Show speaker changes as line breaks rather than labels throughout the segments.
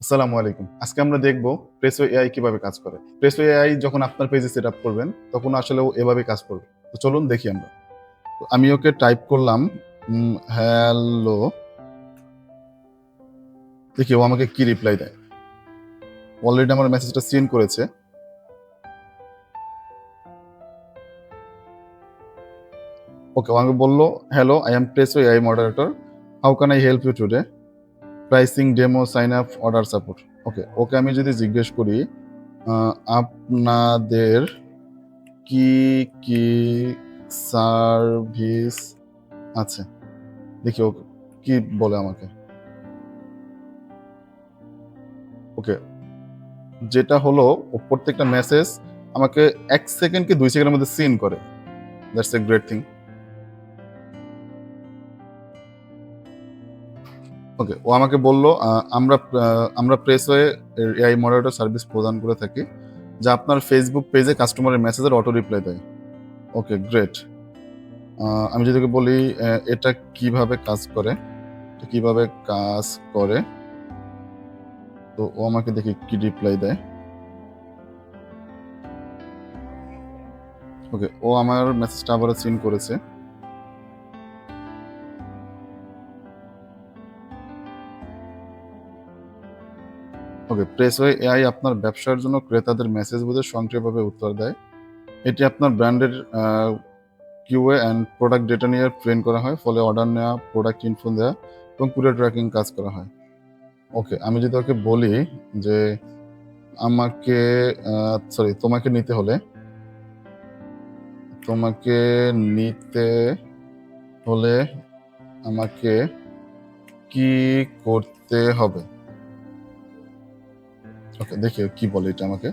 আসসালামু আলাইকুম। আজকে আমরা দেখব প্রেসো এআই কিভাবে কাজ করে। প্রেসো এআই যখন আপনার পেজে সেটআপ করবেন, তখন আসলে ও এভাবে কাজ করবে। তো চলুন দেখি আমরা। তো আমি ওকে টাইপ করলাম হ্যালো। দেখি ও আমাকে কি রিপ্লাই দেয়। অলরেডি আমার মেসেজটা সিন করেছে। ওকে, ও আমাকে বলল, "hello, I am Presso AI moderator. How can I help you today? Pricing, demo, sign up, order support." Okay, okay আমি যদি জিজ্ঞেস করি, আ আপনাদের কি, কি সার্ভিস আছে? দেখি ও কি বলে আমাকে। ওকে, যেটা হলো ও প্রত্যেকটা মেসেজ আমাকে ১ সেকেন্ড কি ২ সেকেন্ডের মধ্যে সিন করে। That's a great thing. Okay, ও আমাকে বলল আমরা প্রেসওয়ে এআই মডারেটর সার্ভিস প্রদান করে থাকি, যা আপনার Facebook পেজে কাস্টমারের মেসেজের অটো রিপ্লাই দেয়। ওকে, গ্রেট। আমি যদি ওকে বলি এটা কিভাবে কাজ করে? এটা কিভাবে কাজ করে? তো ও আমাকে দেখি কি রিপ্লাই দেয়। ওকে, ও আমার মেসেজটা আবারও সিন করেছে। ওকে, প্রেসওয়ে এআই আপনার ব্যবসার জন্য ক্রেতাদের মেসেজ বুঝে স্বয়ংক্রিয়ভাবে উত্তর দেয়। এটি আপনার ব্র্যান্ডের কিউএ অ্যান্ড প্রোডাক্ট ডেটা নিয়ে ট্রেন করা হয়। ফলে অর্ডার নেওয়া, প্রোডাক্ট ইনফো দেওয়া এবং কুরিয়ার ট্র্যাকিং কাজ করা হয়। ওকে, আমি যদি ওকে বলি যে আমাকে তোমাকে নিতে হলে তোমাকে নিতে হলে আমাকে কি করতে হবে? ওকে, দেখি ও কি বলে এটা আমাকে।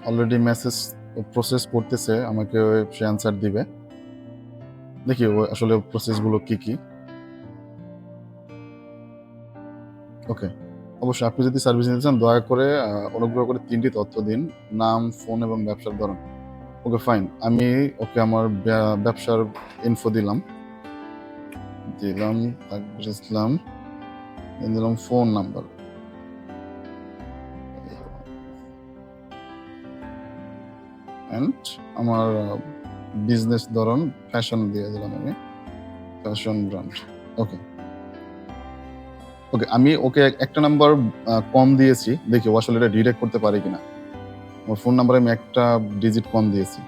অলরেডি মেসেজ প্রসেস করতেছে, আমাকে সে অ্যান্সার দিবে। দেখি ও আসলে প্রসেসগুলো কি, কি। ওকে। অবশ্যই আপনি যদি সার্ভিস নিতে চান দয়া করে অনুগ্রহ করে ৩ টি তথ্য দিন। নাম, ফোন এবং ব্যবসার ধরন। ওকে, ফাইন। আমি ওকে আমার ব্যবসার ইনফো দিলাম। তাকবীর ইসলাম, দেন দিলাম ফোন নাম্বার। অ্যান্ড আমার বিজনেস ধরন ফ্যাশন দিয়ে দিলাম আমি। Fashion brand. ওকে। ওকে, আমি ওকে একটা নাম্বার কম দিয়েছি। দেখি ও আসলে এটা ডিটেক্ট করতে পারে কিনা। ওর ফোন নাম্বারে আমি একটা ডিজিট কম দিয়েছি।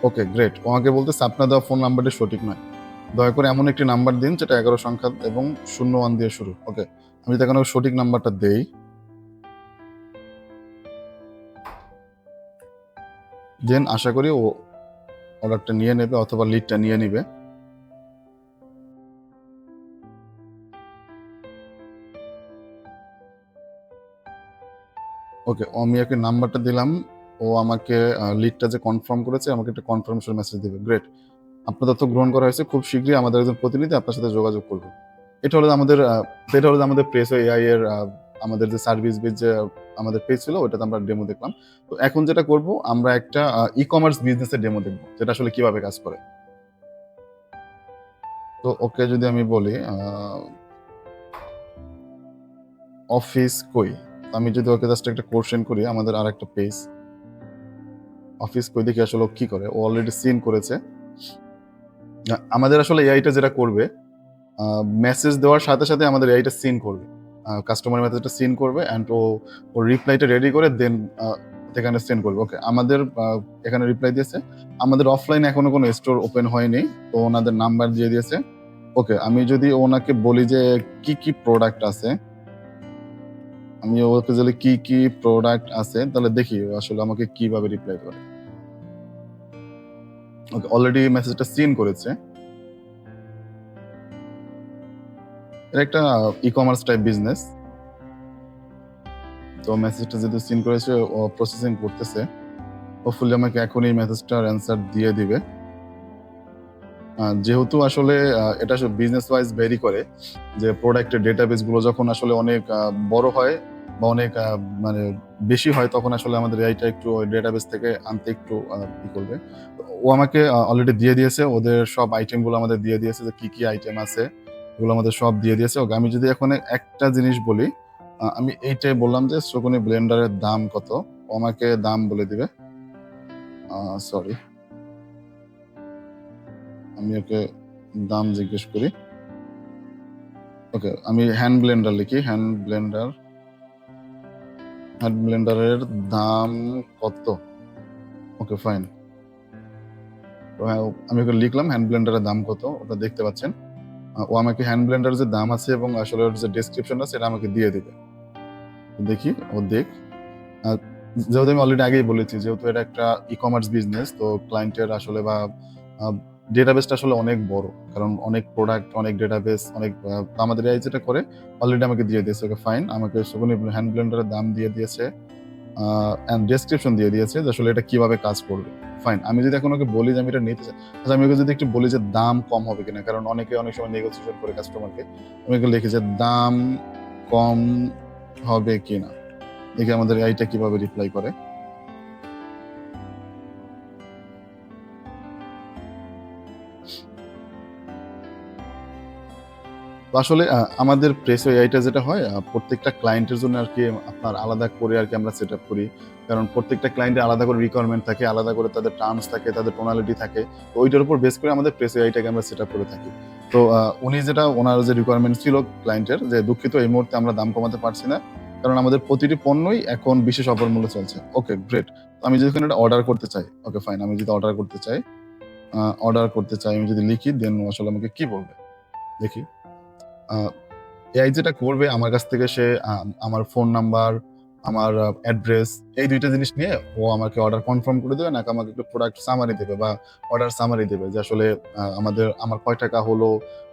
ওকে, গ্রেট। ও আমাকে বলতেছে আপনার দেওয়া ফোন নাম্বারটি সঠিক নয়। দয়া করে এমন একটি নাম্বার দিন যেটা ১১ সংখ্যা এবং ০১ দিয়ে শুরু। ওকে। আমি যদি এখন ওর সঠিক নাম্বারটা দেই, দেন আশা করি ও অর্ডারটা নিয়ে নেবে অথবা লিডটা নিয়ে নিবে। ওকে, আমি ওকে নাম্বারটা দিলাম। ও আমাকে লিডটা যে কনফার্ম করেছে আমাকে একটা কনফার্মেশন মেসেজ দিবে। গ্রেট। আপনার তথ্য গ্রহণ করা হয়েছে। খুব শীঘ্রই আমাদের একজন প্রতিনিধি আপনার সাথে যোগাযোগ করবে। এটা হলো আমাদের প্রেসো এআই এর আমাদের যে সার্ভিস বেজ যে আমাদের পেজ ছিল ওটাতে আমরা ডেমো দেখলাম। তো এখন যেটা করব আমরা একটা ই-কমার্স বিজনেস এর ডেমো দেখব। যেটা আসলে কিভাবে কাজ করে। তো ওকে যদি আমি বলি অফিস কই? আমি যদি ওকে জাস্ট একটা কোয়েশ্চেন করি আমাদের আরেকটা পেজ অফিস কই দেখি আসলে ও কি করে। ও অলরেডি সিন করেছে। আমাদের আসলে এআইটা যেটা করবে আ মেসেজ দেওয়ার সাথে, সাথে আমাদের এআইটা সিন করবে। কাস্টমার মেসেজটা সিন করবে অ্যান্ড ওর রিপ্লাইটা রেডি করে দেন সেখানে সেন্ড করবে। ওকে, আমাদের এখানে রিপ্লাই দিয়েছে। আমাদের অফলাইনে এখনো কোনো স্টোর ওপেন হয়নি। তো ওনাদের নাম্বার দিয়ে দিয়েছে। ওকে, আমি যদি ওনাকে বলি যে কি, কি প্রোডাক্ট আছে, আমি ওকে যদি কি, কি প্রোডাক্ট আছে তাহলে দেখি ও আসলে আমাকে কিভাবে রিপ্লাই করে। ওকে, অলরেডি মেসেজটা সিন করেছে। এটা একটা ই-কমার্স টাইপ বিজনেস। তো মেসেজটা যেহেতু সিন করেছে ও প্রসেসিং করতেছে। হোপফুলি আমাকে এখনই মেসেজটার অ্যান্সার দিয়ে দিবে। যেহেতু আসলে এটা আসলে বিজনেস ওয়াইজ ভেরি করে যে প্রোডাক্টের ডেটাবেস গুলো যখন আসলে অনেক বড় হয় বা অনেক মানে বেশি হয় তখন আসলে আমাদের এআইটা একটু ওই ডেটাবেস থেকে আনতে একটু করবে। তো ও আমাকে অলরেডি দিয়ে দিয়েছে। ওদের সব আইটেম গুলো আমাদের দিয়ে দিয়েছে যে কি আইটেম আছে এগুলো আমাদের সব দিয়ে দিয়েছে। ওকে আমি যদি এখন একটা জিনিস বলি, আমি এইটাই বললাম যে শকুনি ব্লেন্ডারের দাম কত? ও আমাকে দাম বলে দিবে। সরি, আমি ওকে দাম জিজ্ঞেস করি। ওকে, আমি হ্যান্ড ব্লেন্ডারের দাম কত? Okay fine. তো হ্যাঁ, আমি ওকে লিখলাম হ্যান্ড ব্লেন্ডারের দাম কত? ওটা দেখতে পাচ্ছেন। ও আমাকে হ্যান্ড ব্লেন্ডারের যে দাম আছে এবং আসলে ওর যে ডেসক্রিপশন আছে সেটা আমাকে দিয়ে দিবে। দেখি, ও দেখ। আ যেহেতু আমি অলরেডি আগেই বলেছি, যেহেতু এটা একটা ই-কমার্স বিজনেস, তো ক্লায়েন্টের আসলে বা আ ডেটাবেসটা আসলে অনেক বড়। কারণ অনেক প্রোডাক্ট, অনেক ডেটাবেস, অনেক আমাদের এআই যেটা করে অলরেডি আমাকে দিয়ে দিয়েছে। Okay fine. আমাকে শকুনি হ্যান্ড ব্লেন্ডারের দাম দিয়ে দিয়েছে। অ্যান্ড ডেসক্রিপশন দিয়ে দিয়েছে যে আসলে এটা কিভাবে কাজ করবে। ফাইন। আমি যদি এখন ওকে বলি যে আমি এটা নিতে চাই, আচ্ছা আমি ওকে যদি একটু বলি যে দাম কম হবে কিনা? কারণ অনেকে অনেক সময় নেগোসিয়েশন করে কাস্টমারকে। আমি ওকে লিখি যে দাম কম হবে কিনা? দেখি আমাদের এআইটা কিভাবে রিপ্লাই করে। তো আসলে আমাদের প্রেসো এআইটা যেটা হয় প্রত্যেকটা ক্লায়েন্টের জন্য আরকি আপনার আলাদা করে আরকি আমরা সেটআপ করি। কারণ প্রত্যেকটা ক্লায়েন্টের আলাদা করে রিকোয়ারমেন্ট থাকে, আলাদা করে তাদের টার্মস থাকে, তাদের টোনালিটি থাকে। তো ঐটার উপর বেস করে আমাদের প্রেসো এআইটাকে আমরা সেটআপ করে থাকি। তো উনি যেটা উনার যে রিকোয়ারমেন্ট ছিল ক্লায়েন্টের যে, "দুঃখিত এই মুহূর্তে আমরা দাম কমাতে পারছি না। কারণ আমাদের প্রতিটি পণ্যই এখন বিশেষ অফার মূল্যে চলছে।" Okay great. তো আমি যদি এখানে এটা অর্ডার করতে চাই, ওকে ফাইন। আমি যদি অর্ডার করতে চাই, আমি যদি লিখি দেন ও আসলে আমাকে কি বলবে? দেখি। আ এআই যেটা করবে আমার কাছ থেকে সে আমার ফোন নাম্বার, আমার অ্যাড্রেস এই ২ টা জিনিস নিয়ে ও আমাকে অর্ডার কনফার্ম করে দেবে নাকি আমাকে একটু প্রোডাক্ট সামারি দেবে বা অর্ডার সামারি দেবে যে আসলে আমার কয় টাকা হলো,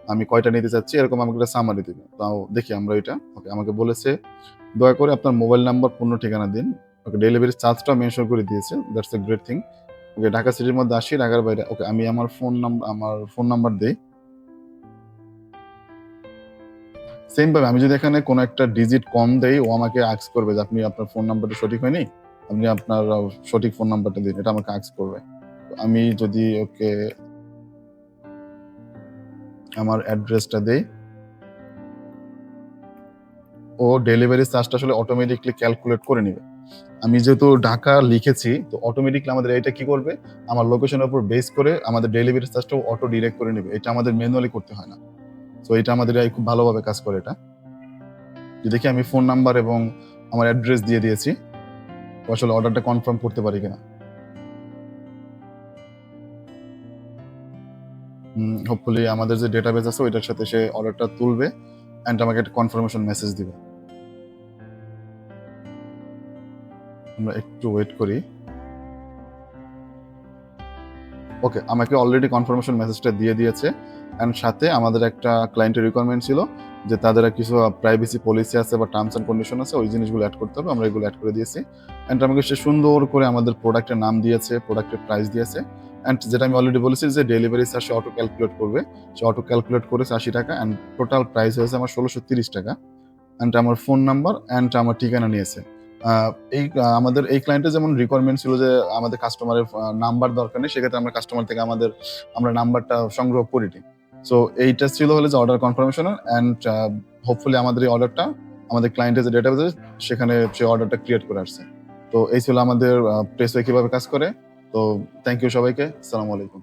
আমি কয়টা নিতে চাচ্ছি এরকম আমাকে একটা সামারি দিবে। তাও দেখি আমরা এটা ওকে আমাকে বলেছে, "দয়া করে আপনার মোবাইল নাম্বার, পূর্ণ ঠিকানা দিন।" ওকে ডেলিভারি চার্জটাও মেনশন করে দিয়েছে। That's a great thing. Okay Dhaka সিটির মধ্যে ৮০, ঢাকার বাইরে ওকে আমি আমার ফোন নাম্বার দেই। সেম ভাবে আমি যদি এখানে কোনো একটা ডিজিট কম দেই, ও আমাকে আস্ক করবে যে, "আপনি আপনার ফোন নাম্বারটা সঠিক হয়নি। আপনি আপনার সঠিক ফোন নাম্বারটা দিন।" এটা আমাকে আস্ক করবে। তো আমি যদি ওকে আমার অ্যাড্রেসটা দেই, ও ডেলিভারি চার্জটা আসলে অটোমেটিক্যালি ক্যালকুলেট করে নিবে। আমি যেহেতু ঢাকা লিখেছি, তো অটোমেটিক্যালি আমাদের এটা কি করবে? আমার লোকেশনের উপর বেস করে আমাদের ডেলিভারি চার্জটাও অটো ডিরেক্ট করে নিবে। এটা আমাদের ম্যানুয়ালি করতে হয় না। সো এটা আমাদের এআই খুব ভালোভাবে কাজ করে এটা। যে দেখি আমি ফোন নাম্বার এবং আমার অ্যাড্রেস দিয়ে দিয়েছি। ও আসলে অর্ডারটা কনফার্ম করতে পারি কিনা। হোপফুলি আমাদের যে ডেটাবেস আছে ওইটার সাথে সে অর্ডারটা তুলবে অ্যান্ড আমাকে একটা কনফার্মেশন মেসেজ দিবে। আমরা একটু ওয়েট করি। ওকে, আমাকে অলরেডি কনফার্মেশন মেসেজটা দিয়ে দিয়েছে। অ্যান্ড সাথে আমাদের একটা ক্লায়েন্টের রিকোয়ারমেন্ট ছিল যে তাদের কিছু প্রাইভেসি পলিসি আছে বা টার্মস অ্যান্ড কন্ডিশন আছে, ওই জিনিসগুলো এড করতে হবে। আমরা এগুলো এড করে দিয়েছি। অ্যান্ড আমাকে সে সুন্দর করে আমাদের প্রোডাক্টের নাম দিয়েছে, প্রোডাক্টের প্রাইস দিয়েছে। অ্যান্ড যেটা আমি অলরেডি বলেছি যে ডেলিভারি চার্জ সে অটো ক্যালকুলেট করবে। সে অটো ক্যালকুলেট করেছে ৳৮০ অ্যান্ড টোটাল প্রাইস হয়েছে আমার ৳১৬৩০ অ্যান্ড আমার ফোন নাম্বার অ্যান্ড আমার ঠিকানা নিয়েছে। আ আমাদের এই ক্লায়েন্টের যেমন রিকোয়ারমেন্ট ছিল যে আমাদের কাস্টমারের নাম্বার দরকার নেই। সেক্ষেত্রে আমরা কাস্টমার থেকে আমরা নাম্বারটা সংগ্রহ করিনি। সো এইটা ছিল হলো যে অর্ডার কনফার্মেশন অ্যান্ড হোপফুলি আমাদের এই অর্ডারটা আমাদের ক্লায়েন্টের যে ডেটাবেস আছে সেখানে সে অর্ডারটা ক্রিয়েট করে আসছে। তো এই ছিল আমাদের প্রেসওয়ে কিভাবে কাজ করে। তো থ্যাংক ইউ সবাইকে। আসসালামু আলাইকুম।